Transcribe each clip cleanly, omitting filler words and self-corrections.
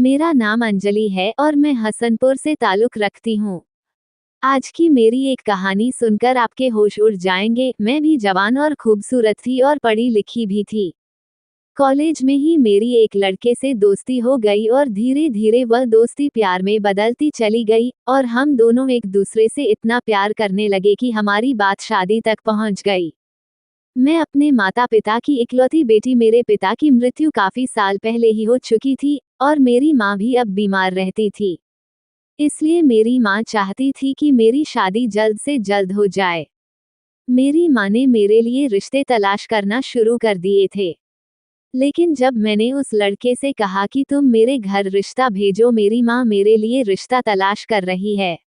मेरा नाम अंजलि है और मैं हसनपुर से ताल्लुक रखती हूँ। आज की मेरी एक कहानी सुनकर आपके होश उड़ जाएंगे। मैं भी जवान और खूबसूरत थी और पढ़ी लिखी भी थी। कॉलेज में ही मेरी एक लड़के से दोस्ती हो गई और धीरे धीरे वह दोस्ती प्यार में बदलती चली गई और हम दोनों एक दूसरे से इतना प्यार करने लगे कि हमारी बात शादी तक पहुंच गई। मैं अपने माता पिता की इकलौती बेटी। मेरे पिता की मृत्यु काफी साल पहले ही हो चुकी थी और मेरी माँ भी अब बीमार रहती थी। इसलिए मेरी माँ चाहती थी कि मेरी शादी जल्द से जल्द हो जाए। मेरी माँ ने मेरे लिए रिश्ते तलाश करना शुरू कर दिए थे। लेकिन जब मैंने उस लड़के से कहा कि तुम मेरे घर रिश्ता भेजो, मेरी माँ मेरे लिए रिश्ता तलाश कर रही है,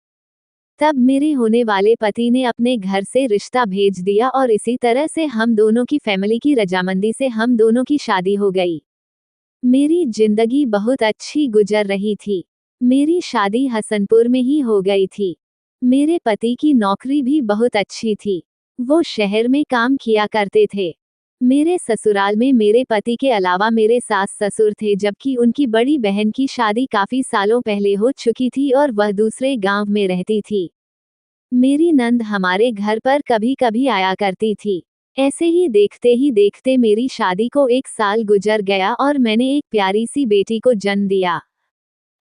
तब मेरे होने वाले पति ने अपने घर से रिश्ता भेज दिया और इसी तरह से हम दोनों की फैमिली की रजामंदी से हम दोनों की शादी हो गई। मेरी जिंदगी बहुत अच्छी गुजर रही थी। मेरी शादी हसनपुर में ही हो गई थी। मेरे पति की नौकरी भी बहुत अच्छी थी। वो शहर में काम किया करते थे। मेरे ससुराल में मेरे पति के अलावा मेरे सास ससुर थे, जबकि उनकी बड़ी बहन की शादी काफी सालों पहले हो चुकी थी और वह दूसरे गांव में रहती थी। मेरी नंद हमारे घर पर कभी कभी आया करती थी। ऐसे ही देखते मेरी शादी को 1 साल गुजर गया और मैंने एक प्यारी सी बेटी को जन्म दिया।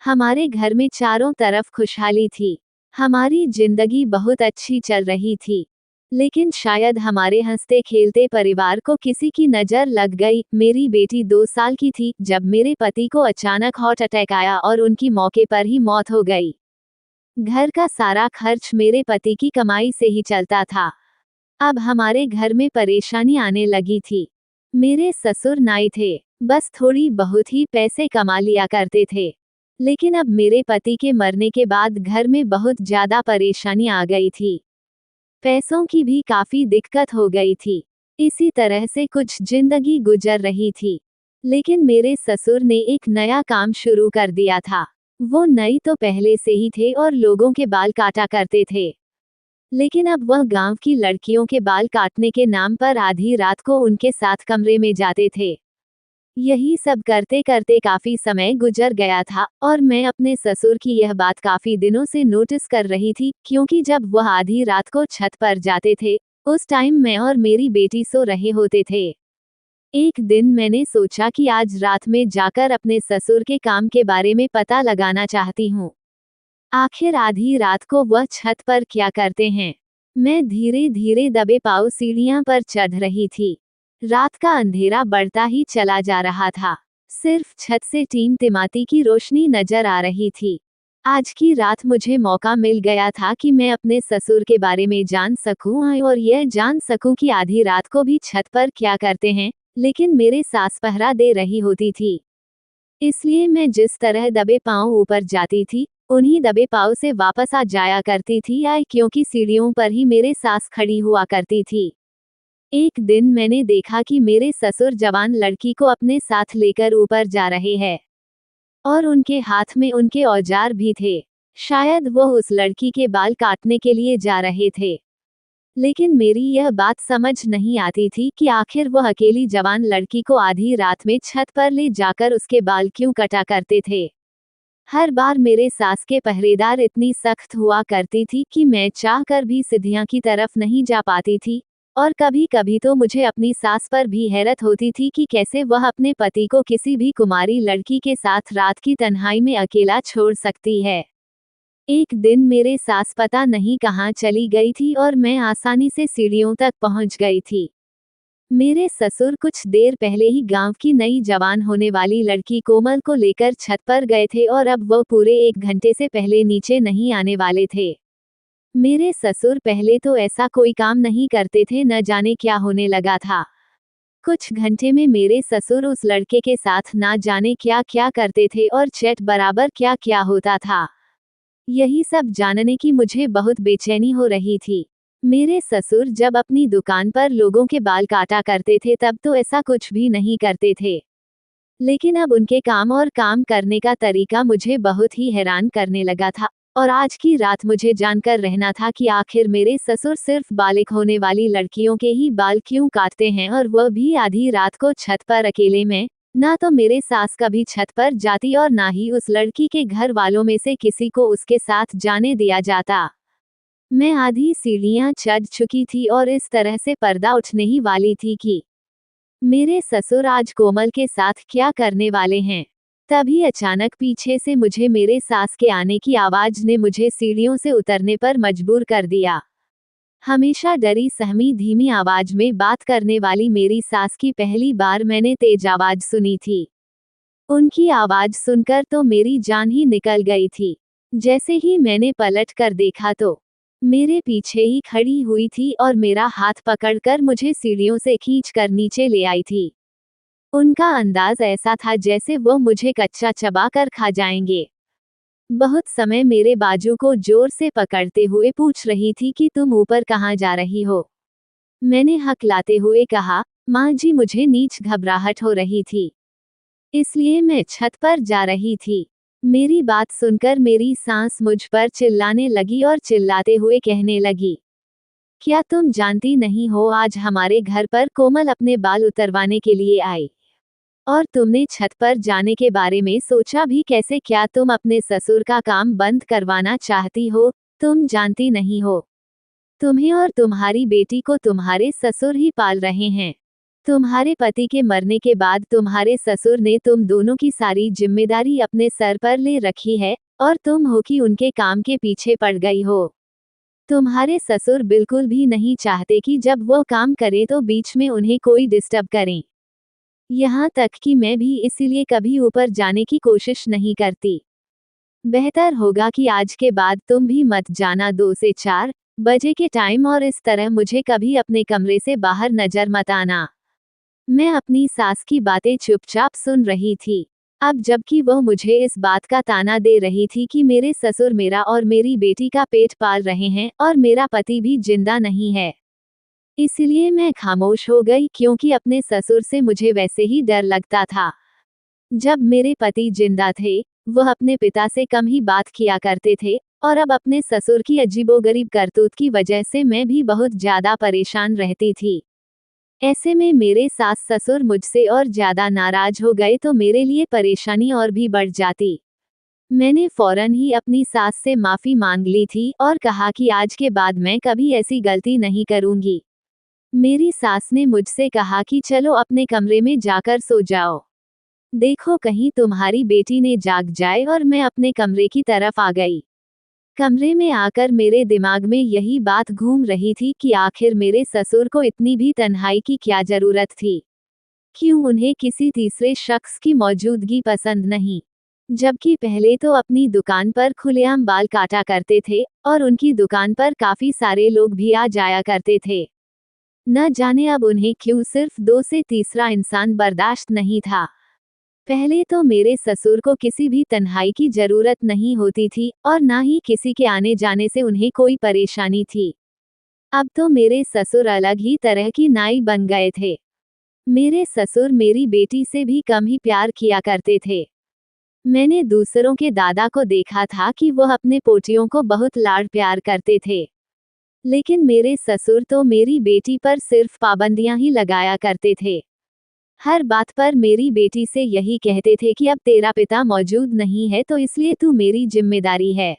हमारे घर में चारों तरफ खुशहाली थी। हमारी जिंदगी बहुत अच्छी चल रही थी। लेकिन शायद हमारे हंसते खेलते परिवार को किसी की नजर लग गई। मेरी बेटी 2 साल की थी जब मेरे पति को अचानक हार्ट अटैक आया और उनकी मौके पर ही मौत हो गई। घर का सारा खर्च मेरे पति की कमाई से ही चलता था। अब हमारे घर में परेशानी आने लगी थी। मेरे ससुर नाई थे, बस थोड़ी बहुत ही पैसे कमा लिया करते थे। लेकिन अब मेरे पति के मरने के बाद घर में बहुत ज्यादा परेशानी आ गई थी। पैसों की भी काफी दिक्कत हो गई थी। इसी तरह से कुछ जिंदगी गुजर रही थी। लेकिन मेरे ससुर ने एक नया काम शुरू कर दिया था। वो नई तो पहले से ही थे और लोगों के बाल काटा करते थे। लेकिन अब वह गांव की लड़कियों के बाल काटने के नाम पर आधी रात को उनके साथ कमरे में जाते थे। यही सब करते करते काफी समय गुजर गया था और मैं अपने ससुर की यह बात काफी दिनों से नोटिस कर रही थी, क्योंकि जब वह आधी रात को छत पर जाते थे उस टाइम मैं और मेरी बेटी सो रहे होते थे। एक दिन मैंने सोचा कि आज रात में जाकर अपने ससुर के काम के बारे में पता लगाना चाहती हूँ। आखिर आधी रात को वह छत पर क्या करते हैं। मैं धीरे धीरे दबे पांव सीढ़ियां पर चढ़ रही थी। रात का अंधेरा बढ़ता ही चला जा रहा था। सिर्फ छत से टिमटिमाती की रोशनी नजर आ रही थी। आज की रात मुझे मौका मिल गया था कि मैं अपने ससुर के बारे में जान सकूं और यह जान सकूं कि आधी रात को भी छत पर क्या करते हैं। लेकिन मेरे सास पहरा दे रही होती थी, इसलिए मैं जिस तरह दबे पांव ऊपर जाती थी उन्हीं दबे पांव से वापस आ जाया करती थी, क्योंकि सीढ़ियों पर ही मेरे सास खड़ी हुआ करती थी। एक दिन मैंने देखा कि मेरे ससुर जवान लड़की को अपने साथ लेकर ऊपर जा रहे हैं और उनके हाथ में उनके औजार भी थे। शायद वो उस लड़की के बाल काटने के लिए जा रहे थे। लेकिन मेरी यह बात समझ नहीं आती थी कि आखिर वह अकेली जवान लड़की को आधी रात में छत पर ले जाकर उसके बाल क्यों कटा करते थे। हर बार मेरे सास के पहरेदार इतनी सख्त हुआ करती थी कि मैं चाहकर भी सीढ़ियों की तरफ नहीं जा पाती थी और कभी कभी तो मुझे अपनी सास पर भी हैरत होती थी कि कैसे वह अपने पति को किसी भी कुमारी लड़की के साथ रात की तन्हाई में अकेला छोड़ सकती है। एक दिन मेरे सास पता नहीं कहाँ चली गई थी और मैं आसानी से सीढ़ियों तक पहुंच गई थी। मेरे ससुर कुछ देर पहले ही गांव की नई जवान होने वाली लड़की कोमल को लेकर छत पर गए थे और अब वह पूरे 1 घंटे से पहले नीचे नहीं आने वाले थे। मेरे ससुर पहले तो ऐसा कोई काम नहीं करते थे, न जाने क्या होने लगा था। कुछ घंटे में मेरे ससुर उस लड़के के साथ ना जाने क्या क्या करते थे और चैट बराबर क्या क्या होता था। यही सब जानने की मुझे बहुत बेचैनी हो रही थी। मेरे ससुर जब अपनी दुकान पर लोगों के बाल काटा करते थे तब तो ऐसा कुछ भी नहीं करते थे। लेकिन अब उनके काम और काम करने का तरीका मुझे बहुत ही हैरान करने लगा था और आज की रात मुझे जानकर रहना था कि आखिर मेरे ससुर सिर्फ बालिग होने वाली लड़कियों के ही बाल क्यों काटते हैं और वह भी आधी रात को छत पर अकेले में, ना तो मेरे सास कभी छत पर जाती और ना ही उस लड़की के घर वालों में से किसी को उसके साथ जाने दिया जाता। मैं आधी सीढ़ियां चढ़ चुकी थी और इस तरह से पर्दा उठने ही वाली थी कि मेरे ससुर आज कोमल के साथ क्या करने वाले हैं। तभी अचानक पीछे से मुझे मेरे सास के आने की आवाज ने मुझे सीढ़ियों से उतरने पर मजबूर कर दिया। हमेशा डरी सहमी धीमी आवाज में बात करने वाली मेरी सास की पहली बार मैंने तेज आवाज सुनी थी। उनकी आवाज सुनकर तो मेरी जान ही निकल गई थी। जैसे ही मैंने पलट कर देखा तो मेरे पीछे ही खड़ी हुई थी और मेरा हाथ पकड़कर मुझे सीढ़ियों से खींचकर नीचे ले आई थी। उनका अंदाज ऐसा था जैसे वो मुझे कच्चा चबा कर खा जाएंगे। बहुत समय मेरे बाजू को जोर से पकड़ते हुए पूछ रही थी कि तुम ऊपर कहाँ जा रही हो। मैंने हकलाते हुए कहा, माँ जी मुझे नीच घबराहट हो रही थी, इसलिए मैं छत पर जा रही थी। मेरी बात सुनकर मेरी सास मुझ पर चिल्लाने लगी और चिल्लाते हुए कहने लगी, क्या तुम जानती नहीं हो आज हमारे घर पर कोमल अपने बाल उतरवाने के लिए आई और तुमने छत पर जाने के बारे में सोचा भी कैसे? क्या तुम अपने ससुर का काम बंद करवाना चाहती हो? तुम जानती नहीं हो, तुम्हें और तुम्हारी बेटी को तुम्हारे ससुर ही पाल रहे हैं। तुम्हारे पति के मरने के बाद तुम्हारे ससुर ने तुम दोनों की सारी जिम्मेदारी अपने सर पर ले रखी है और तुम हो कि उनके काम के पीछे पड़ गई हो। तुम्हारे ससुर बिल्कुल भी नहीं चाहते कि जब वो काम करे तो बीच में उन्हें कोई डिस्टर्ब करे। यहाँ तक कि मैं भी इसीलिए कभी ऊपर जाने की कोशिश नहीं करती। बेहतर होगा कि आज के बाद तुम भी मत जाना 2 से 4 बजे के टाइम और इस तरह मुझे कभी अपने कमरे से बाहर नजर मत आना। मैं अपनी सास की बातें चुपचाप सुन रही थी। अब जबकि वह मुझे इस बात का ताना दे रही थी कि मेरे ससुर मेरा और मेरी बेटी का पेट पाल रहे हैं और मेरा पति भी जिंदा नहीं है, इसलिए मैं खामोश हो गई क्योंकि अपने ससुर से मुझे वैसे ही डर लगता था। जब मेरे पति जिंदा थे, वह अपने पिता से कम ही बात किया करते थे और अब अपने ससुर की अजीबोगरीब करतूत की वजह से मैं भी बहुत ज्यादा परेशान रहती थी। ऐसे में मेरे सास ससुर मुझसे और ज्यादा नाराज हो गए तो मेरे लिए परेशानी और भी बढ़ जाती। मैंने फौरन ही अपनी सास से माफी मांग ली थी और कहा कि आज के बाद मैं कभी ऐसी गलती नहीं करूंगी। मेरी सास ने मुझसे कहा कि चलो अपने कमरे में जाकर सो जाओ, देखो कहीं तुम्हारी बेटी ने जाग जाए, और मैं अपने कमरे की तरफ आ गई। कमरे में आकर मेरे दिमाग में यही बात घूम रही थी कि आखिर मेरे ससुर को इतनी भी तन्हाई की क्या जरूरत थी? क्यों उन्हें किसी तीसरे शख्स की मौजूदगी पसंद नहीं? जबकि पहले तो अपनी दुकान पर खुलेआम बाल काटा करते थे और उनकी दुकान पर काफी सारे लोग भी आ जाया करते थे। न जाने अब उन्हें क्यों सिर्फ 2 से तीसरा इंसान बर्दाश्त नहीं था। पहले तो मेरे ससुर को किसी भी तन्हाई की जरूरत नहीं होती थी और ना ही किसी के आने जाने से उन्हें कोई परेशानी थी। अब तो मेरे ससुर अलग ही तरह की नाई बन गए थे। मेरे ससुर मेरी बेटी से भी कम ही प्यार किया करते थे। मैंने दूसरों के दादा को देखा था कि वह अपने पोतियों को बहुत लाड़ प्यार करते थे, लेकिन मेरे ससुर तो मेरी बेटी पर सिर्फ पाबंदियां ही लगाया करते थे। हर बात पर मेरी बेटी से यही कहते थे कि अब तेरा पिता मौजूद नहीं है तो इसलिए तू मेरी जिम्मेदारी है।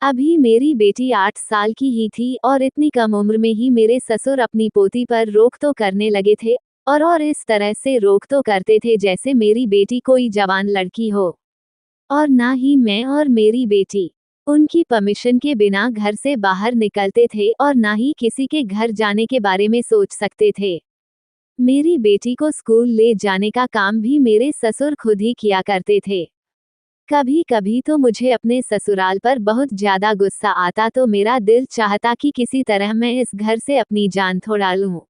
अभी मेरी बेटी 8 साल की ही थी और इतनी कम उम्र में ही मेरे ससुर अपनी पोती पर रोक तो करने लगे थे और इस तरह से रोक तो करते थे जैसे मेरी बेटी कोई जवान लड़की हो। और ना ही मैं और मेरी बेटी उनकी परमिशन के बिना घर से बाहर निकलते थे और ना ही किसी के घर जाने के बारे में सोच सकते थे। मेरी बेटी को स्कूल ले जाने का काम भी मेरे ससुर खुद ही किया करते थे। कभी कभी तो मुझे अपने ससुराल पर बहुत ज्यादा गुस्सा आता तो मेरा दिल चाहता कि किसी तरह मैं इस घर से अपनी जान छोड़ा लूं।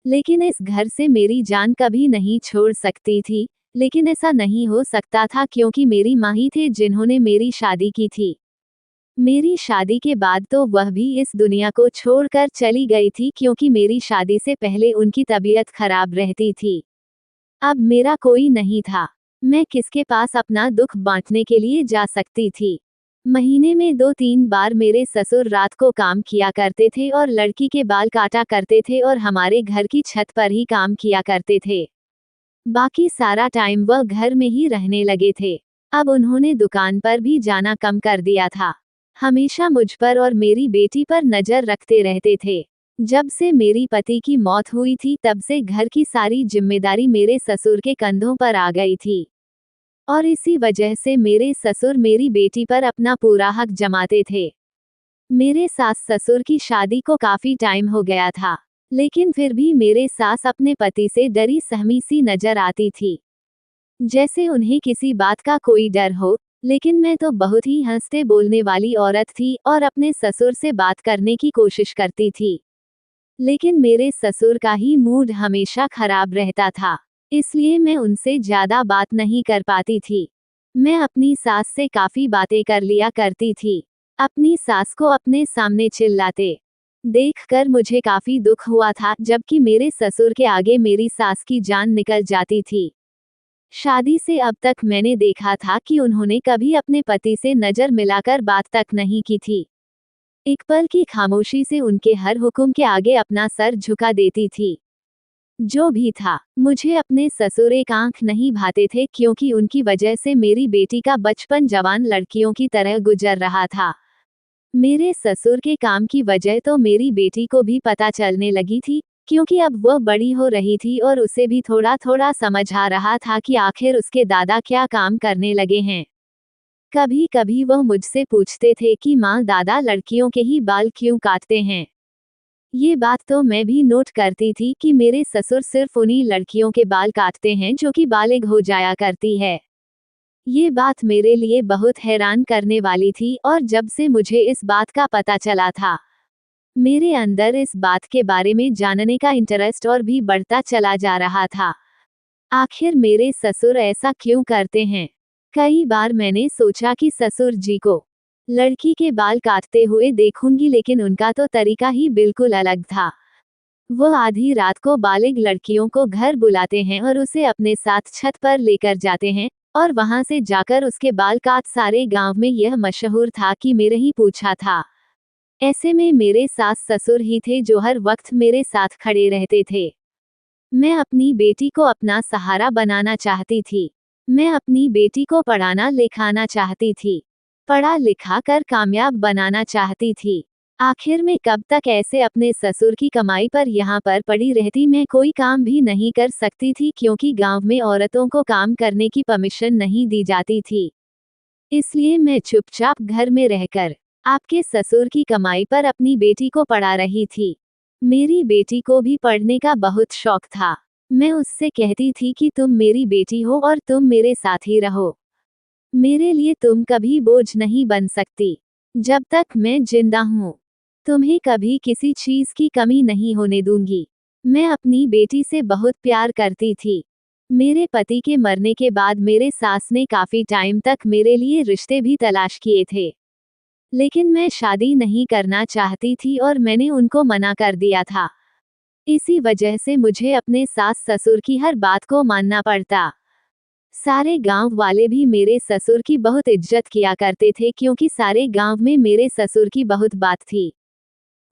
लेकिन इस घर से मेरी जान कभी नहीं छोड़ सकती थी, लेकिन ऐसा नहीं हो सकता था क्योंकि मेरी माँ ही थे जिन्होंने मेरी शादी की थी। मेरी शादी के बाद तो वह भी इस दुनिया को छोड़कर चली गई थी क्योंकि मेरी शादी से पहले उनकी तबीयत खराब रहती थी। अब मेरा कोई नहीं था, मैं किसके पास अपना दुख बांटने के लिए जा सकती थी? महीने में 2-3 बार मेरे ससुर रात को काम किया करते थे और लड़की के बाल काटा करते थे और हमारे घर की छत पर ही काम किया करते थे। बाकी सारा टाइम वह घर में ही रहने लगे थे। अब उन्होंने दुकान पर भी जाना कम कर दिया था। हमेशा मुझ पर और मेरी बेटी पर नजर रखते रहते थे। जब से मेरी पति की मौत हुई थी तब से घर की सारी जिम्मेदारी मेरे ससुर के कंधों पर आ गई थी, और इसी वजह से मेरे ससुर मेरी बेटी पर अपना पूरा हक जमाते थे। मेरे सास ससुर की शादी को काफी टाइम हो गया था, लेकिन फिर भी मेरे सास अपने पति से डरी सहमी सी नजर आती थी, जैसे उन्हें किसी बात का कोई डर हो। लेकिन मैं तो बहुत ही हंसते बोलने वाली औरत थी और अपने ससुर से बात करने की कोशिश करती थी, लेकिन मेरे ससुर का ही मूड हमेशा खराब रहता था, इसलिए मैं उनसे ज्यादा बात नहीं कर पाती थी। मैं अपनी सास से काफी बातें कर लिया करती थी। अपनी सास को अपने सामने चिल्लाते देखकर मुझे काफी दुख हुआ था, जबकि मेरे ससुर के आगे मेरी सास की जान निकल जाती थी। शादी से अब तक मैंने देखा था कि उन्होंने कभी अपने पति से नजर मिलाकर बात तक नहीं की थी। एक पल की खामोशी से उनके हर हुक्म के आगे अपना सर झुका देती थी। जो भी था, मुझे अपने ससुर एक आंख नहीं भाते थे, क्योंकि उनकी वजह से मेरी बेटी का बचपन जवान लड़कियों की तरह गुजर रहा था। मेरे ससुर के काम की वजह तो मेरी बेटी को भी पता चलने लगी थी, क्योंकि अब वह बड़ी हो रही थी और उसे भी थोड़ा थोड़ा समझ आ रहा था कि आखिर उसके दादा क्या काम करने लगे हैं। कभी कभी वह मुझसे पूछते थे कि माँ, दादा लड़कियों के ही बाल क्यों काटते हैं। ये बात तो मैं भी नोट करती थी कि मेरे ससुर सिर्फ उन्हीं लड़कियों के बाल काटते हैं जो कि बालिग हो जाया करती है। ये बात मेरे लिए बहुत हैरान करने वाली थी, और जब से मुझे इस बात का पता चला था, मेरे अंदर इस बात के बारे में जानने का इंटरेस्ट और भी बढ़ता चला जा रहा था। आखिर मेरे ससुर ऐसा क्यों करते हैं? कई बार मैंने सोचा कि ससुर जी को लड़की के बाल काटते हुए देखूंगी, लेकिन उनका तो तरीका ही बिल्कुल अलग था। वह आधी रात को बालिग लड़कियों को घर बुलाते हैं और उसे अपने साथ छत पर लेकर जाते हैं, और वहां से जाकर उसके बाल काट सारे गांव में यह मशहूर था कि मेरे ही पूछा था। ऐसे में मेरे सास ससुर ही थे जो हर वक्त मेरे साथ खड़े रहते थे। मैं अपनी बेटी को अपना सहारा बनाना चाहती थी। मैं अपनी बेटी को पढ़ाना लिखाना चाहती थी, पढ़ा लिखा कर कामयाब बनाना चाहती थी। आखिर में कब तक ऐसे अपने ससुर की कमाई पर यहाँ पर पड़ी रहती? मैं कोई काम भी नहीं कर सकती थी, क्योंकि गांव में औरतों को काम करने की परमिशन नहीं दी जाती थी। इसलिए मैं चुपचाप घर में रहकर आपके ससुर की कमाई पर अपनी बेटी को पढ़ा रही थी। मेरी बेटी को भी पढ़ने का बहुत शौक था। मैं उससे कहती थी कि तुम मेरी बेटी हो और तुम मेरे साथ ही रहो। मेरे लिए तुम कभी बोझ नहीं बन सकती। जब तक मैं जिंदा हूँ, तुम्हें कभी किसी चीज की कमी नहीं होने दूंगी। मैं अपनी बेटी से बहुत प्यार करती थी। मेरे पति के मरने के बाद मेरे सास ने काफी टाइम तक मेरे लिए रिश्ते भी तलाश किए थे, लेकिन मैं शादी नहीं करना चाहती थी और मैंने उनको मना कर दिया था। इसी वजह से मुझे अपने सास ससुर की हर बात को मानना पड़ता। सारे गांव वाले भी मेरे ससुर की बहुत इज्जत किया करते थे, क्योंकि सारे गांव में मेरे ससुर की बहुत बात थी।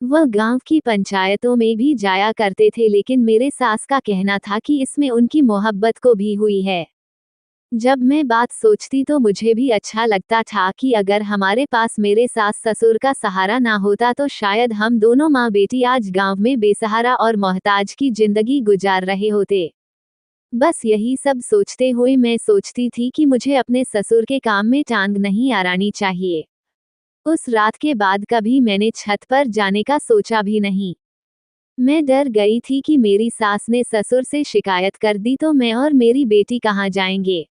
वह गांव की पंचायतों में भी जाया करते थे, लेकिन मेरे सास का कहना था कि इसमें उनकी मोहब्बत को भी हुई है। जब मैं बात सोचती तो मुझे भी अच्छा लगता था कि अगर हमारे पास मेरे सास ससुर का सहारा ना होता तो शायद हम दोनों माँ बेटी आज गांव में बेसहारा और मोहताज की जिंदगी गुजार रहे होते। बस यही सब सोचते हुए मैं सोचती थी कि मुझे अपने ससुर के काम में टांग नहीं अड़ानी चाहिए। उस रात के बाद कभी मैंने छत पर जाने का सोचा भी नहीं। मैं डर गई थी कि मेरी सास ने ससुर से शिकायत कर दी तो मैं और मेरी बेटी कहाँ जाएंगे।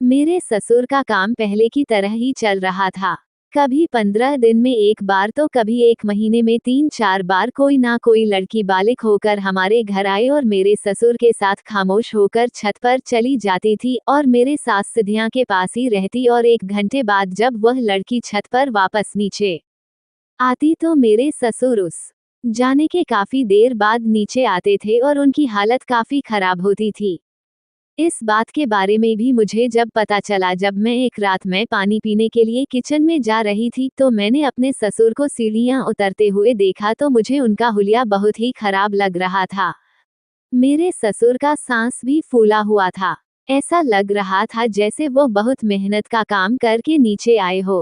मेरे ससुर का काम पहले की तरह ही चल रहा था। कभी 15 दिन में एक बार तो कभी 1 महीने में 3-4 बार कोई ना कोई लड़की बालिग होकर हमारे घर आए और मेरे ससुर के साथ खामोश होकर छत पर चली जाती थी, और मेरे सास सिधिया के पास ही रहती, और 1 घंटे बाद जब वह लड़की छत पर वापस नीचे आती तो मेरे ससुर उस जाने के काफी देर बाद नीचे आते थे और उनकी हालत काफी खराब होती थी। इस बात के बारे में भी मुझे जब पता चला, जब मैं एक रात में पानी पीने के लिए किचन में जा रही थी तो मैंने अपने ससुर को सीढ़ियां उतरते हुए देखा तो मुझे उनका हुलिया बहुत ही खराब लग रहा था। मेरे ससुर का सांस भी फूला हुआ था। ऐसा लग रहा था जैसे वो बहुत मेहनत का काम करके नीचे आए हो।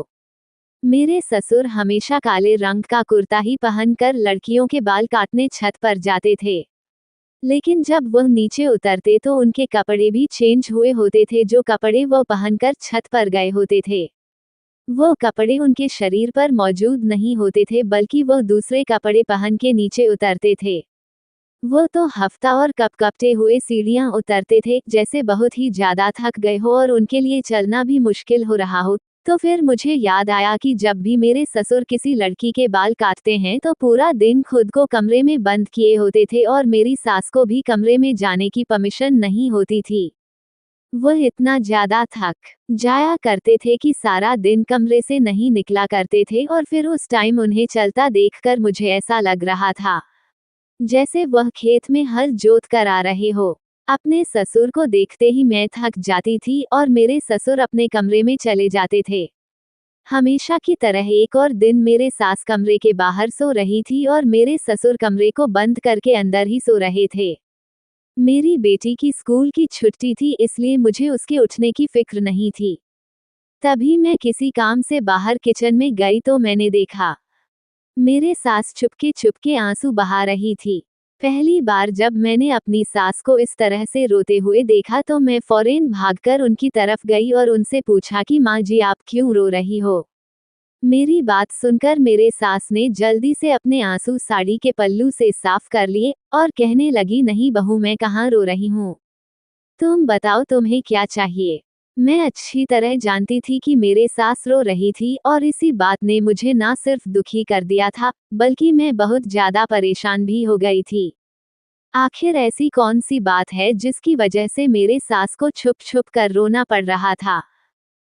मेरे ससुर हमेशा काले रंग का कुर्ता ही पहनकर लड़कियों के बाल काटने छत पर जाते थे। लेकिन जब वह नीचे उतरते तो उनके कपड़े भी चेंज हुए होते थे, जो कपड़े वो पहनकर छत पर गए होते थे। वो कपड़े उनके शरीर पर मौजूद नहीं होते थे, बल्कि वो दूसरे कपड़े पहन के नीचे उतरते थे। वो तो हफ्ता और कपकपते हुए सीढ़ियां उतरते थे, जैसे बहुत ही ज्यादा थक गए हो और उनके लिए चलना भी मुश्किल हो रहा हो। तो फिर मुझे याद आया कि जब भी मेरे ससुर किसी लड़की के बाल काटते हैं तो पूरा दिन खुद को कमरे में बंद किए होते थे और मेरी सास को भी कमरे में जाने की परमिशन नहीं होती थी। वह इतना ज्यादा थक जाया करते थे कि सारा दिन कमरे से नहीं निकला करते थे और फिर उस टाइम उन्हें चलता देखकर मुझे ऐसा लग रहा था जैसे वह खेत में हल जोत कर आ रहे हो। अपने ससुर को देखते ही मैं थक जाती थी और मेरे ससुर अपने कमरे में चले जाते थे। हमेशा की तरह एक और दिन मेरे सास कमरे के बाहर सो रही थी और मेरे ससुर कमरे को बंद करके अंदर ही सो रहे थे। मेरी बेटी की स्कूल की छुट्टी थी, इसलिए मुझे उसके उठने की फिक्र नहीं थी। तभी मैं किसी काम से बाहर किचन में गई तो मैंने देखा मेरे सास चुपके चुपके आंसू बहा रही थी। पहली बार जब मैंने अपनी सास को इस तरह से रोते हुए देखा तो मैं फौरन भागकर उनकी तरफ गई और उनसे पूछा कि माँ जी, आप क्यों रो रही हो। मेरी बात सुनकर मेरे सास ने जल्दी से अपने आंसू साड़ी के पल्लू से साफ कर लिए और कहने लगी, नहीं बहू, मैं कहाँ रो रही हूँ, तुम बताओ तुम्हें क्या चाहिए। मैं अच्छी तरह जानती थी कि मेरे सास रो रही थी और इसी बात ने मुझे ना सिर्फ दुखी कर दिया था, बल्कि मैं बहुत ज्यादा परेशान भी हो गई थी। आखिर ऐसी कौन सी बात है जिसकी वजह से मेरे सास को छुप छुप कर रोना पड़ रहा था।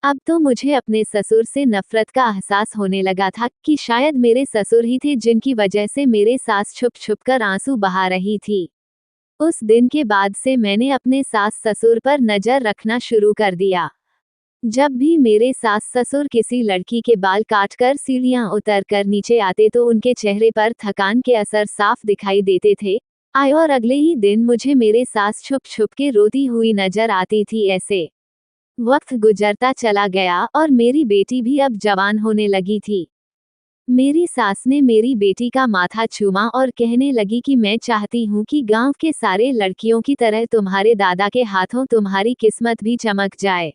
अब तो मुझे अपने ससुर से नफरत का एहसास होने लगा था कि शायद मेरे ससुर ही थे जिनकी वजह से मेरे सास छुप छुप कर आंसू बहा रही थी। उस दिन के बाद से मैंने अपने सास ससुर पर नजर रखना शुरू कर दिया। जब भी मेरे सास ससुर किसी लड़की के बाल काटकर सीढ़ियां उतर कर नीचे आते तो उनके चेहरे पर थकान के असर साफ दिखाई देते थे। आए और अगले ही दिन मुझे मेरे सास छुप छुप के रोती हुई नजर आती थी। ऐसे वक्त गुजरता चला गया और मेरी बेटी भी अब जवान होने लगी थी। मेरी सास ने मेरी बेटी का माथा चूमा और कहने लगी कि मैं चाहती हूँ कि गांव के सारे लड़कियों की तरह तुम्हारे दादा के हाथों तुम्हारी किस्मत भी चमक जाए।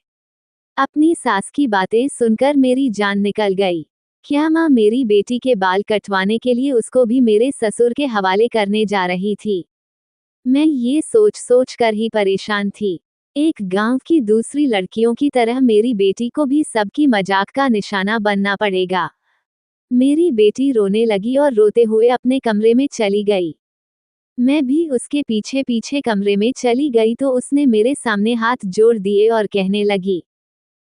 अपनी सास की बातें सुनकर मेरी जान निकल गई। क्या माँ मेरी बेटी के बाल कटवाने के लिए उसको भी मेरे ससुर के हवाले करने जा रही थी। मैं ये सोच सोच कर ही परेशान थी। एक गांव की दूसरी लड़कियों की तरह मेरी बेटी को भी सबकी मजाक का निशाना बनना पड़ेगा। मेरी बेटी रोने लगी और रोते हुए अपने कमरे में चली गई। मैं भी उसके पीछे पीछे कमरे में चली गई तो उसने मेरे सामने हाथ जोड़ दिए और कहने लगी,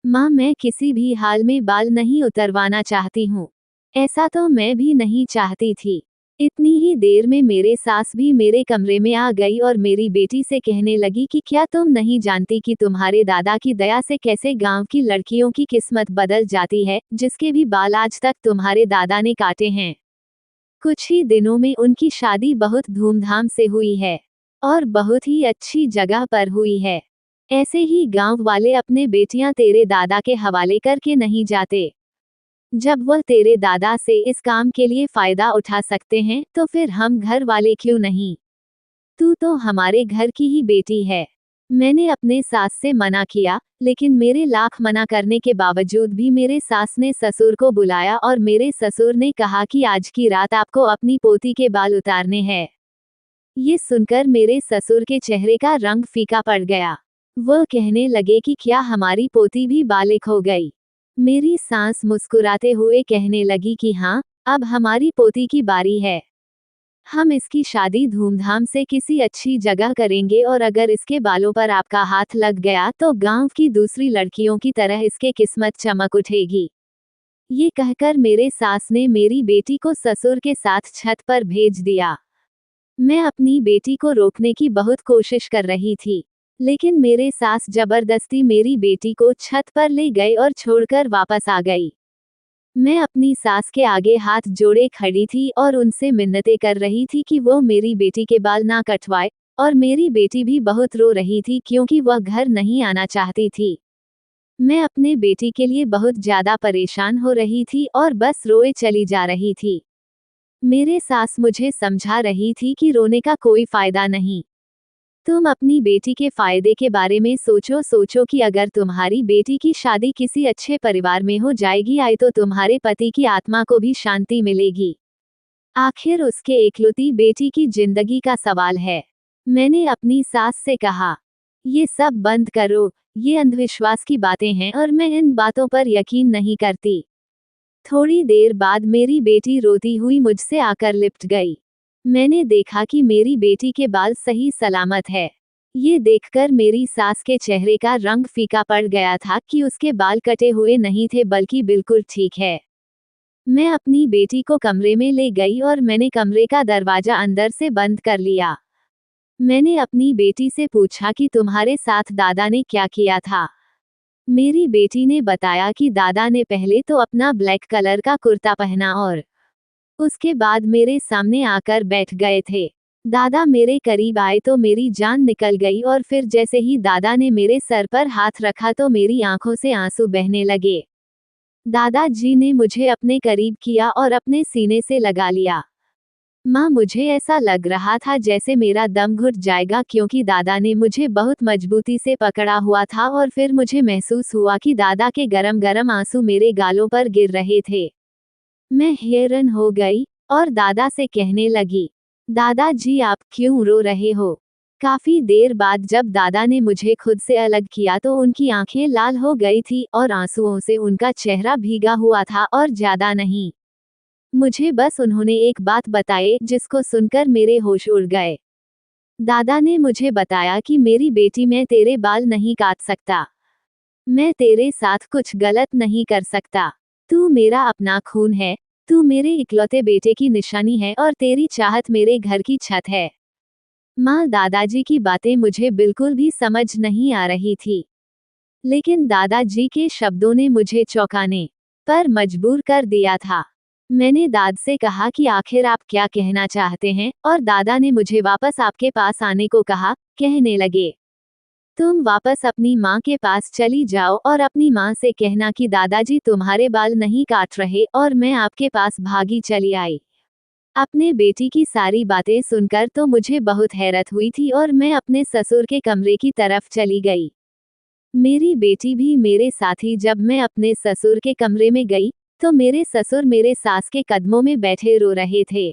माँ, मैं किसी भी हाल में बाल नहीं उतरवाना चाहती हूँ। ऐसा तो मैं भी नहीं चाहती थी। इतनी ही देर में मेरे सास भी मेरे कमरे में आ गई और मेरी बेटी से कहने लगी कि क्या तुम नहीं जानती कि तुम्हारे दादा की दया से कैसे गांव की लड़कियों की किस्मत बदल जाती है, जिसके भी बाल आज तक तुम्हारे दादा ने काटे हैं। कुछ ही दिनों में उनकी शादी बहुत धूमधाम से हुई है और बहुत ही अच्छी जगह पर हुई है। ऐसे ही गांव वाले अपने बेटियां तेरे दादा के हवाले करके नहीं जाते। जब वह तेरे दादा से इस काम के लिए फायदा उठा सकते हैं तो फिर हम घर वाले क्यों नहीं। तू तो हमारे घर की ही बेटी है। मैंने अपने सास से मना किया, लेकिन मेरे लाख मना करने के बावजूद भी मेरे सास ने ससुर को बुलाया और मेरे ससुर ने कहा कि आज की रात आपको अपनी पोती के बाल उतारने हैं। ये सुनकर मेरे ससुर के चेहरे का रंग फीका पड़ गया। वह कहने लगे कि क्या हमारी पोती भी बालिग हो गई। मेरी सास मुस्कुराते हुए कहने लगी कि हाँ, अब हमारी पोती की बारी है। हम इसकी शादी धूमधाम से किसी अच्छी जगह करेंगे और अगर इसके बालों पर आपका हाथ लग गया तो गांव की दूसरी लड़कियों की तरह इसके किस्मत चमक उठेगी। ये कहकर मेरे सास ने मेरी बेटी को ससुर के साथ छत पर भेज दिया। मैं अपनी बेटी को रोकने की बहुत कोशिश कर रही थी, लेकिन मेरे सास जबरदस्ती मेरी बेटी को छत पर ले गए और छोड़कर वापस आ गई। मैं अपनी सास के आगे हाथ जोड़े खड़ी थी और उनसे मिन्नतें कर रही थी कि वो मेरी बेटी के बाल ना कटवाए और मेरी बेटी भी बहुत रो रही थी क्योंकि वह घर नहीं आना चाहती थी। मैं अपने बेटी के लिए बहुत ज्यादा परेशान हो रही थी और बस रोए चली जा रही थी। मेरे सास मुझे समझा रही थी कि रोने का कोई फायदा नहीं। तुम अपनी बेटी के फायदे के बारे में सोचो कि अगर तुम्हारी बेटी की शादी किसी अच्छे परिवार में हो जाएगी आई तो तुम्हारे पति की आत्मा को भी शांति मिलेगी। आखिर उसके एकलौती बेटी की जिंदगी का सवाल है। मैंने अपनी सास से कहा, ये सब बंद करो, ये अंधविश्वास की बातें हैं और मैं इन बातों पर यकीन नहीं करती। थोड़ी देर बाद मेरी बेटी रोती हुई मुझसे आकर लिपट गई। मैंने देखा कि मेरी बेटी के बाल सही सलामत है। ये देखकर मेरी सास के चेहरे का रंग फीका पड़ गया था कि उसके बाल कटे हुए नहीं थे बल्कि बिल्कुल ठीक है। मैं अपनी बेटी को कमरे में ले गई और मैंने कमरे का दरवाजा अंदर से बंद कर लिया। मैंने अपनी बेटी से पूछा कि तुम्हारे साथ दादा ने क्या किया था। मेरी बेटी ने बताया कि दादा ने पहले तो अपना ब्लैक कलर का कुर्ता पहना और उसके बाद मेरे सामने आकर बैठ गए थे। दादा मेरे करीब आए तो मेरी जान निकल गई और फिर जैसे ही दादा ने मेरे सर पर हाथ रखा तो मेरी आंखों से आंसू बहने लगे। दादाजी ने मुझे अपने करीब किया और अपने सीने से लगा लिया। माँ, मुझे ऐसा लग रहा था जैसे मेरा दम घुट जाएगा क्योंकि दादा ने मुझे बहुत मजबूती से पकड़ा हुआ था और फिर मुझे महसूस हुआ कि दादा के गरम गरम आंसू मेरे गालों पर गिर रहे थे। मैं हैरान हो गई और दादा से कहने लगी, दादाजी आप क्यों रो रहे हो? काफी देर बाद जब दादा ने मुझे खुद से अलग किया तो उनकी आंखें लाल हो गई थी और आंसुओं से उनका चेहरा भीगा हुआ था और ज्यादा नहीं। मुझे बस उन्होंने एक बात बताई जिसको सुनकर मेरे होश उड़ गए। दादा ने मुझे बताया कि मेरी बेटी, मैं तेरे बाल नहीं काट सकता। मैं तेरे साथ कुछ गलत नहीं कर सकता। तू मेरा अपना खून है, तू मेरे इकलौते बेटे की निशानी है और तेरी चाहत मेरे घर की छत है। माँ, दादाजी की बातें मुझे बिल्कुल भी समझ नहीं आ रही थी, लेकिन दादाजी के शब्दों ने मुझे चौंकाने पर मजबूर कर दिया था। मैंने दाद से कहा कि आखिर आप क्या कहना चाहते हैं और दादा ने मुझे वापस आपके पास आने को कहा। कहने लगे, तुम वापस अपनी माँ के पास चली जाओ और अपनी माँ से कहना कि दादाजी तुम्हारे बाल नहीं काट रहे और मैं आपके पास भागी चली आई। अपने बेटी की सारी बातें सुनकर तो मुझे बहुत हैरत हुई थी और मैं अपने ससुर के कमरे की तरफ चली गई। मेरी बेटी भी मेरे साथ ही। जब मैं अपने ससुर के कमरे में गई तो मेरे ससुर मेरे सास के कदमों में बैठे रो रहे थे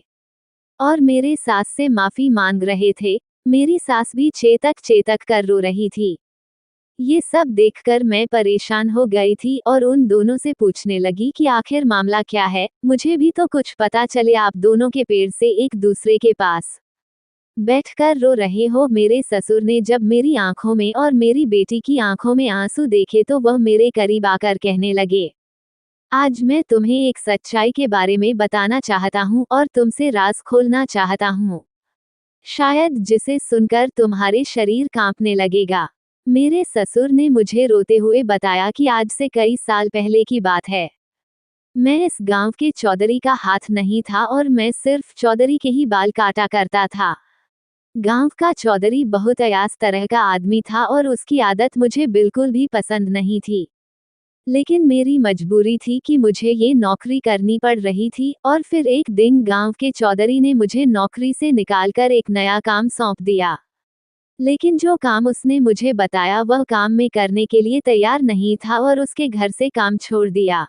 और मेरे सास से माफी मांग रहे थे। मेरी सास भी चेतक चेतक कर रो रही थी। ये सब देखकर मैं परेशान हो गई थी और उन दोनों से पूछने लगी कि आखिर मामला क्या है, मुझे भी तो कुछ पता चले। आप दोनों के पेड़ से एक दूसरे के पास बैठकर रो रहे हो। मेरे ससुर ने जब मेरी आंखों में और मेरी बेटी की आंखों में आंसू देखे तो वह मेरे करीब आकर कहने लगे, आज मैं तुम्हें एक सच्चाई के बारे में बताना चाहता हूँ और तुमसे राज खोलना चाहता हूँ, शायद जिसे सुनकर तुम्हारे शरीर कांपने लगेगा। मेरे ससुर ने मुझे रोते हुए बताया कि आज से कई साल पहले की बात है। मैं इस गांव के चौधरी का हाथ नहीं था और मैं सिर्फ चौधरी के ही बाल काटा करता था। गांव का चौधरी बहुत अयास तरह का आदमी था और उसकी आदत मुझे बिल्कुल भी पसंद नहीं थी, लेकिन मेरी मजबूरी थी कि मुझे ये नौकरी करनी पड़ रही थी। और फिर एक दिन गांव के चौधरी ने मुझे नौकरी से निकालकर एक नया काम सौंप दिया, लेकिन जो काम उसने मुझे बताया वह काम में करने के लिए तैयार नहीं था और उसके घर से काम छोड़ दिया।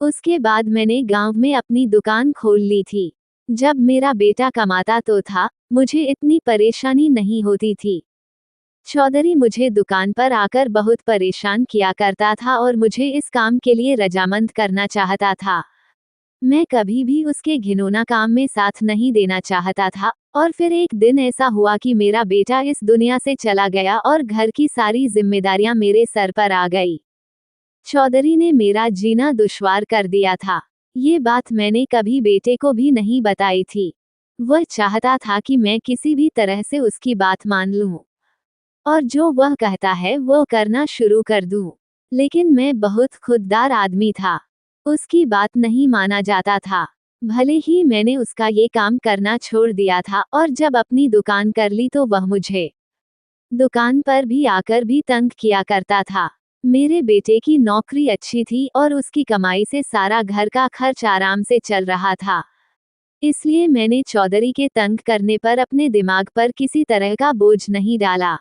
उसके बाद मैंने गांव में अपनी दुकान खोल ली थी। जब मेरा बेटा कमाता तो था, मुझे इतनी परेशानी नहीं होती थी। चौधरी मुझे दुकान पर आकर बहुत परेशान किया करता था और मुझे इस काम के लिए रजामंद करना चाहता था। मैं कभी भी उसके घिनौना काम में साथ नहीं देना चाहता था। और फिर एक दिन ऐसा हुआ कि मेरा बेटा इस दुनिया से चला गया और घर की सारी जिम्मेदारियां मेरे सर पर आ गई। चौधरी ने मेरा जीना दुश्वार कर दिया था। ये बात मैंने कभी बेटे को भी नहीं बताई थी। वह चाहता था कि मैं किसी भी तरह से उसकी बात मान लूं और जो वह कहता है वो करना शुरू कर दूं। लेकिन मैं बहुत खुददार आदमी था, उसकी बात नहीं माना जाता था। भले ही मैंने उसका ये काम करना छोड़ दिया था और जब अपनी दुकान कर ली तो वह मुझे दुकान पर भी आकर भी तंग किया करता था। मेरे बेटे की नौकरी अच्छी थी और उसकी कमाई से सारा घर का खर्च आराम से चल रहा था। इसलिए मैंने चौधरी के तंग करने पर अपने दिमाग पर किसी तरह का बोझ नहीं डाला।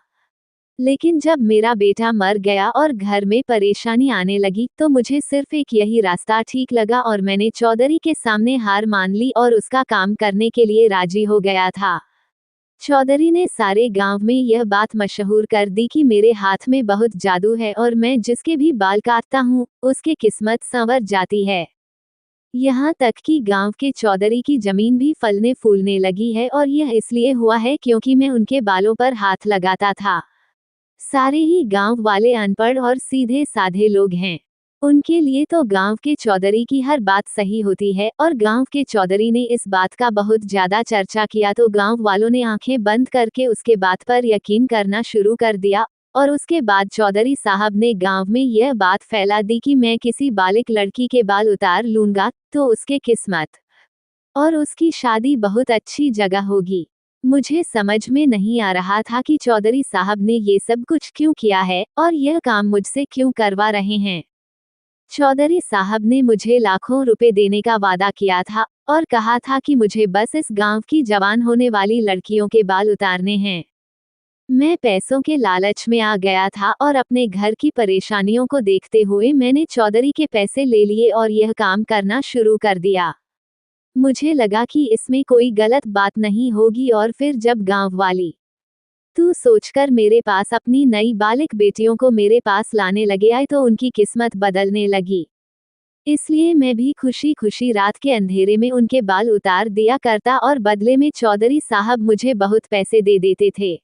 लेकिन जब मेरा बेटा मर गया और घर में परेशानी आने लगी तो मुझे सिर्फ एक यही रास्ता ठीक लगा और मैंने चौधरी के सामने हार मान ली और उसका काम करने के लिए राजी हो गया था। चौधरी ने सारे गांव में यह बात मशहूर कर दी कि मेरे हाथ में बहुत जादू है और मैं जिसके भी बाल काटता हूँ उसकी किस्मत संवर जाती है। यहाँ तक कि गांव के चौधरी की जमीन भी फलने फूलने लगी है और यह इसलिए हुआ है क्योंकि मैं उनके बालों पर हाथ लगाता था। सारे ही गांव वाले अनपढ़ और सीधे साधे लोग हैं। उनके लिए तो गांव के चौधरी की हर बात सही होती है और गांव के चौधरी ने इस बात का बहुत ज्यादा चर्चा किया तो गांव वालों ने आंखें बंद करके उसके बात पर यकीन करना शुरू कर दिया। और उसके बाद चौधरी साहब ने गांव में यह बात फैला दी कि मैं किसी बालिक लड़की के बाल उतार लूंगा तो उसके किस्मत और उसकी शादी बहुत अच्छी जगह होगी। मुझे समझ में नहीं आ रहा था कि चौधरी साहब ने ये सब कुछ क्यों किया है और यह काम मुझसे क्यों करवा रहे हैं। चौधरी साहब ने मुझे लाखों रुपए देने का वादा किया था और कहा था कि मुझे बस इस गांव की जवान होने वाली लड़कियों के बाल उतारने हैं। मैं पैसों के लालच में आ गया था और अपने घर की परेशानियों को देखते हुए मैंने चौधरी के पैसे ले लिए और यह काम करना शुरू कर दिया। मुझे लगा कि इसमें कोई गलत बात नहीं होगी और फिर जब गांव वाली तू सोचकर मेरे पास अपनी नई बालिक बेटियों को मेरे पास लाने लगे आए तो उनकी किस्मत बदलने लगी। इसलिए मैं भी खुशी खुशी रात के अंधेरे में उनके बाल उतार दिया करता और बदले में चौधरी साहब मुझे बहुत पैसे दे देते थे।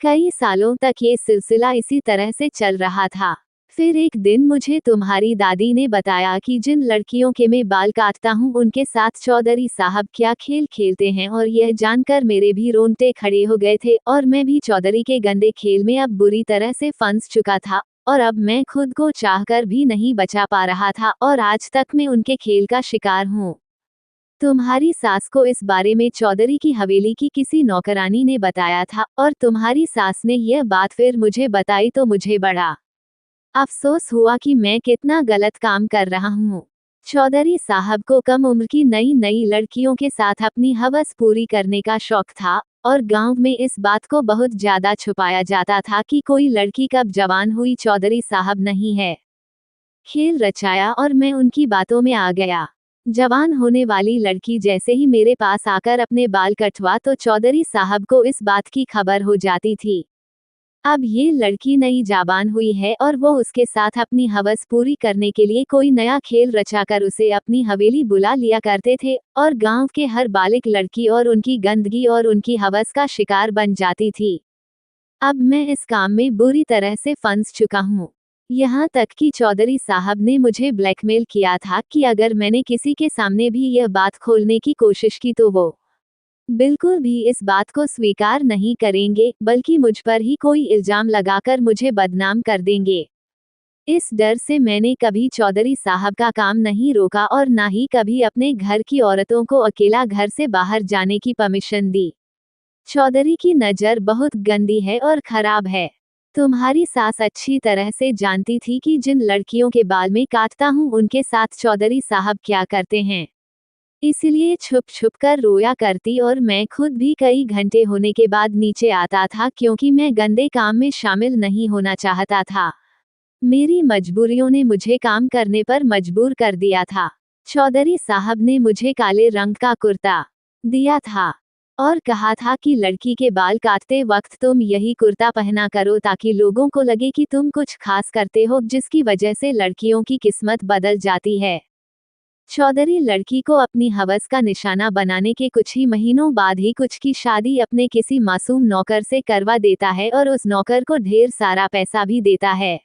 कई सालों तक ये सिलसिला इसी तरह से चल रहा था। फिर एक दिन मुझे तुम्हारी दादी ने बताया कि जिन लड़कियों के मैं बाल काटता हूँ उनके साथ चौधरी साहब क्या खेल खेलते हैं और यह जानकर मेरे भी रोंगटे खड़े हो गए थे और मैं भी चौधरी के गंदे खेल में अब बुरी तरह से फंस चुका था और अब मैं खुद को चाहकर भी नहीं बचा पा रहा था और आज तक मैं उनके खेल का शिकार हूँ। तुम्हारी सास को इस बारे में चौधरी की हवेली की किसी नौकरानी ने बताया था और तुम्हारी सास ने यह बात फिर मुझे बताई तो मुझे बड़ा अफसोस हुआ कि मैं कितना गलत काम कर रहा हूँ। चौधरी साहब को कम उम्र की नई नई लड़कियों के साथ अपनी हवस पूरी करने का शौक था और गांव में इस बात को बहुत ज्यादा छुपाया जाता था कि कोई लड़की कब जवान हुई चौधरी साहब नहीं है। खेल रचाया और मैं उनकी बातों में आ गया। जवान होने वाली लड़की जैसे ही मेरे पास आकर अपने बाल कटवा तो चौधरी साहब को इस बात की खबर हो जाती थी। अब ये लड़की नई जाबान हुई है और वो उसके साथ अपनी हवस पूरी करने के लिए कोई नया खेल रचाकर उसे अपनी हवेली बुला लिया करते थे और गांव के हर बालिक लड़की और उनकी गंदगी और उनकी हवस का शिकार बन जाती थी। अब मैं इस काम में बुरी तरह से फंस चुका हूँ। यहाँ तक कि चौधरी साहब ने मुझे ब्लैकमेल किया था कि अगर मैंने किसी के सामने भी यह बात खोलने की कोशिश की तो वो बिल्कुल भी इस बात को स्वीकार नहीं करेंगे बल्कि मुझ पर ही कोई इल्जाम लगाकर मुझे बदनाम कर देंगे। इस डर से मैंने कभी चौधरी साहब का काम नहीं रोका और ना ही कभी अपने घर की औरतों को अकेला घर से बाहर जाने की परमिशन दी। चौधरी की नज़र बहुत गंदी है और खराब है। तुम्हारी सास अच्छी तरह से जानती थी कि जिन लड़कियों के बाल में काटता हूँ उनके साथ चौधरी साहब क्या करते हैं। इसलिए छुप छुप कर रोया करती और मैं खुद भी कई घंटे होने के बाद नीचे आता था क्योंकि मैं गंदे काम में शामिल नहीं होना चाहता था। मेरी मजबूरियों ने मुझे काम करने पर मजबूर कर दिया था। चौधरी साहब ने मुझे काले रंग का कुर्ता दिया था और कहा था कि लड़की के बाल काटते वक्त तुम यही कुर्ता पहना करो ताकि लोगों को लगे कि तुम कुछ खास करते हो जिसकी वजह से लड़कियों की किस्मत बदल जाती है। चौधरी लड़की को अपनी हवस का निशाना बनाने के कुछ ही महीनों बाद ही कुछ की शादी अपने किसी मासूम नौकर से करवा देता है और उस नौकर को ढेर सारा पैसा भी देता है।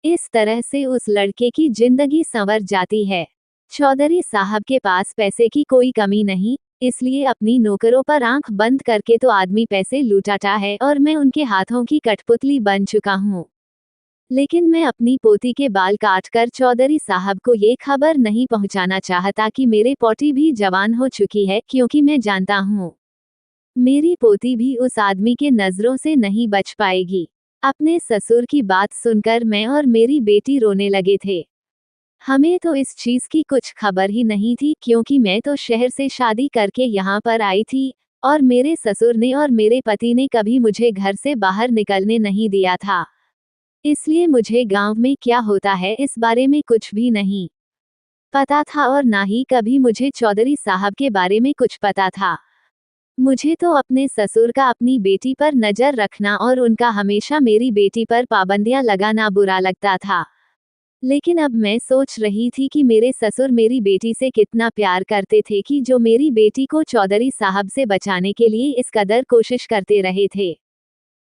इस तरह से उस लड़के की जिंदगी संवर जाती है। चौधरी साहब के पास पैसे की कोई कमी नहीं, इसलिए अपनी नौकरों पर आंख बंद करके तो आदमी पैसे लुटाता है और मैं उनके हाथों की कठपुतली बन चुका हूँ। लेकिन मैं अपनी पोती के बाल काटकर चौधरी साहब को ये खबर नहीं पहुंचाना चाहता कि मेरे पोती भी जवान हो चुकी है, क्योंकि मैं जानता हूँ मेरी पोती भी उस आदमी के नजरों से नहीं बच पाएगी। अपने ससुर की बात सुनकर मैं और मेरी बेटी रोने लगे थे। हमें तो इस चीज की कुछ खबर ही नहीं थी, क्योंकि मैं तो शहर से शादी करके यहाँ पर आई थी और मेरे ससुर ने और मेरे पति ने कभी मुझे घर से बाहर निकलने नहीं दिया था। इसलिए मुझे गांव में क्या होता है इस बारे में कुछ भी नहीं पता था और ना ही कभी मुझे चौधरी साहब के बारे में कुछ पता था। मुझे तो अपने ससुर का अपनी बेटी पर नजर रखना और उनका हमेशा मेरी बेटी पर पाबंदियां लगाना बुरा लगता था। लेकिन अब मैं सोच रही थी कि मेरे ससुर मेरी बेटी से कितना प्यार करते थे कि जो मेरी बेटी को चौधरी साहब से बचाने के लिए इस कदर कोशिश करते रहे थे।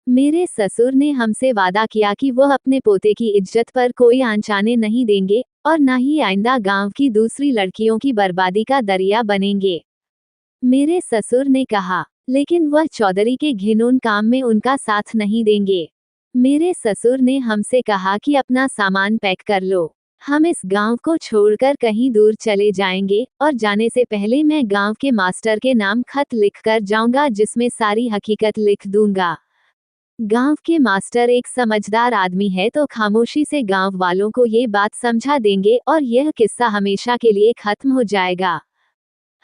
मेरे ससुर ने हमसे वादा किया कि वह अपने पोते की इज्जत पर कोई आंच आने नहीं देंगे और न ही आइंदा गांव की दूसरी लड़कियों की बर्बादी का दरिया बनेंगे। मेरे ससुर ने कहा, लेकिन वह चौधरी के घिनौने काम में उनका साथ नहीं देंगे। मेरे ससुर ने हमसे कहा कि अपना सामान पैक कर लो, हम इस गांव को छोड़कर कहीं दूर चले जाएंगे और जाने से पहले मैं गांव के मास्टर के नाम खत लिख कर जाऊंगा जिसमें सारी हकीकत लिख दूंगा। गांव के मास्टर एक समझदार आदमी है तो खामोशी से गांव वालों को ये बात समझा देंगे और यह किस्सा हमेशा के लिए खत्म हो जाएगा।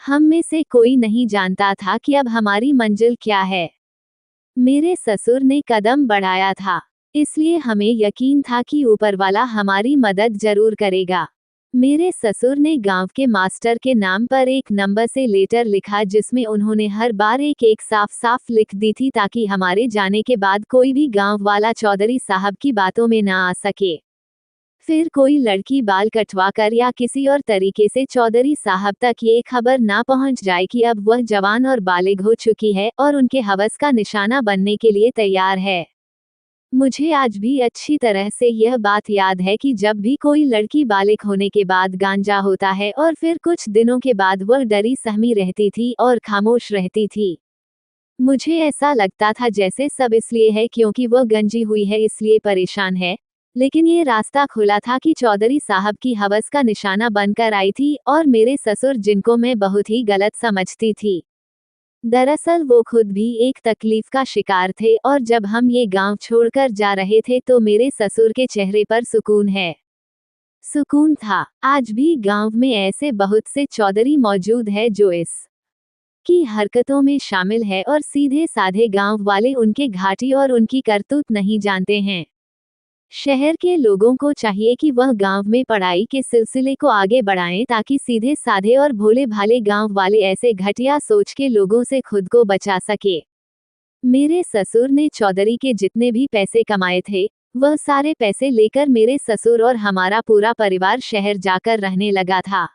हम में से कोई नहीं जानता था कि अब हमारी मंजिल क्या है। मेरे ससुर ने कदम बढ़ाया था, इसलिए हमें यकीन था कि ऊपर वाला हमारी मदद जरूर करेगा। मेरे ससुर ने गांव के मास्टर के नाम पर एक नंबर से लेटर लिखा जिसमें उन्होंने हर बार एक साफ साफ लिख दी थी ताकि हमारे जाने के बाद कोई भी गांव वाला चौधरी साहब की बातों में ना आ सके। फिर कोई लड़की बाल कटवा कर या किसी और तरीके से चौधरी साहब तक ये खबर ना पहुंच जाए कि अब वह जवान और बालिग हो चुकी है और उनके हवस का निशाना बनने के लिए तैयार है। मुझे आज भी अच्छी तरह से यह बात याद है कि जब भी कोई लड़की बालिग होने के बाद गांजा होता है और फिर कुछ दिनों के बाद वह डरी सहमी रहती थी और खामोश रहती थी। मुझे ऐसा लगता था जैसे सब इसलिए है क्योंकि वह गंजी हुई है इसलिए परेशान है, लेकिन ये रास्ता खुला था कि चौधरी साहब की हवस का निशाना बनकर आई थी और मेरे ससुर जिनको मैं बहुत ही गलत समझती थी। दरअसल वो खुद भी एक तकलीफ का शिकार थे और जब हम ये गांव छोड़कर जा रहे थे तो मेरे ससुर के चेहरे पर सुकून था। आज भी गांव में ऐसे बहुत से चौधरी मौजूद है जो इस की हरकतों में शामिल है और सीधे साधे गांव वाले उनके घाटी और उनकी करतूत नहीं जानते हैं। शहर के लोगों को चाहिए कि वह गांव में पढ़ाई के सिलसिले को आगे बढ़ाएं ताकि सीधे साधे और भोले भाले गांव वाले ऐसे घटिया सोच के लोगों से खुद को बचा सके। मेरे ससुर ने चौधरी के जितने भी पैसे कमाए थे वह सारे पैसे लेकर मेरे ससुर और हमारा पूरा परिवार शहर जाकर रहने लगा था।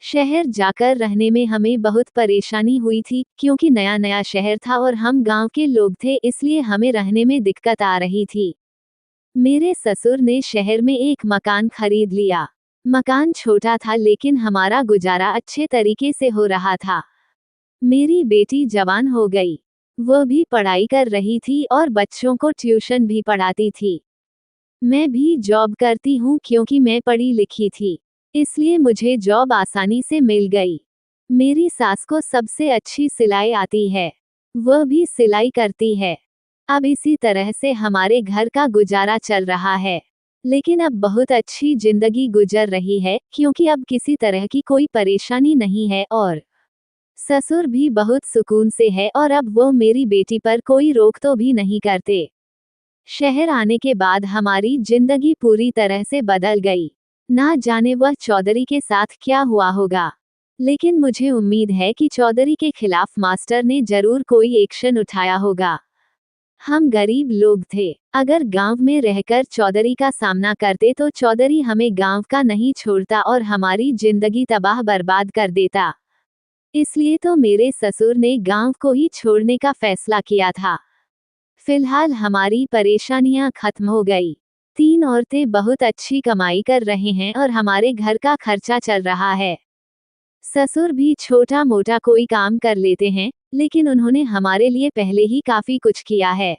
शहर जाकर रहने में हमें बहुत परेशानी हुई थी क्योंकि नया नया शहर था और हम गांव के लोग थे, इसलिए हमें रहने में दिक्कत आ रही थी। मेरे ससुर ने शहर में एक मकान खरीद लिया। मकान छोटा था लेकिन हमारा गुजारा अच्छे तरीके से हो रहा था। मेरी बेटी जवान हो गई, वह भी पढ़ाई कर रही थी और बच्चों को ट्यूशन भी पढ़ाती थी। मैं भी जॉब करती हूँ क्योंकि मैं पढ़ी लिखी थी, इसलिए मुझे जॉब आसानी से मिल गई। मेरी सास को सबसे अच्छी सिलाई आती है, वह भी सिलाई करती है। अब इसी तरह से हमारे घर का गुजारा चल रहा है, लेकिन अब बहुत अच्छी जिंदगी गुजर रही है क्योंकि अब किसी तरह की कोई परेशानी नहीं है और ससुर भी बहुत सुकून से है और अब वो मेरी बेटी पर कोई रोक तो भी नहीं करते। शहर आने के बाद हमारी जिंदगी पूरी तरह से बदल गई। ना जाने वह चौधरी के साथ क्या हुआ होगा, लेकिन मुझे उम्मीद है कि चौधरी के खिलाफ मास्टर ने जरूर कोई एक्शन उठाया होगा। हम गरीब लोग थे, अगर गांव में रहकर चौधरी का सामना करते तो चौधरी हमें गांव का नहीं छोड़ता और हमारी जिंदगी तबाह बर्बाद कर देता। इसलिए तो मेरे ससुर ने गांव को ही छोड़ने का फैसला किया था। फिलहाल हमारी परेशानियां खत्म हो गई। 3 औरतें बहुत अच्छी कमाई कर रहे हैं और हमारे घर का खर्चा चल रहा है। ससुर भी छोटा मोटा कोई काम कर लेते हैं, लेकिन उन्होंने हमारे लिए पहले ही काफी कुछ किया है,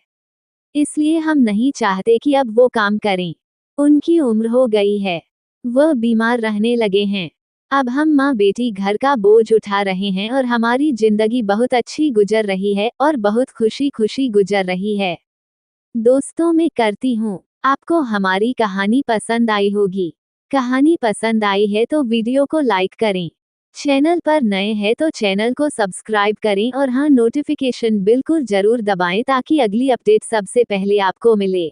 इसलिए हम नहीं चाहते कि अब वो काम करें। उनकी उम्र हो गई है। वह बीमार रहने लगे हैं। अब हम माँ बेटी घर का बोझ उठा रहे हैं और हमारी जिंदगी बहुत अच्छी गुजर रही है और बहुत खुशी खुशी गुजर रही है। दोस्तों, मैं करती हूँ आपको हमारी कहानी पसंद आई होगी। कहानी पसंद आई है तो वीडियो को लाइक करें। चैनल पर नए हैं तो चैनल को सब्सक्राइब करें और हाँ, नोटिफिकेशन बिल्कुल जरूर दबाएं ताकि अगली अपडेट सबसे पहले आपको मिले।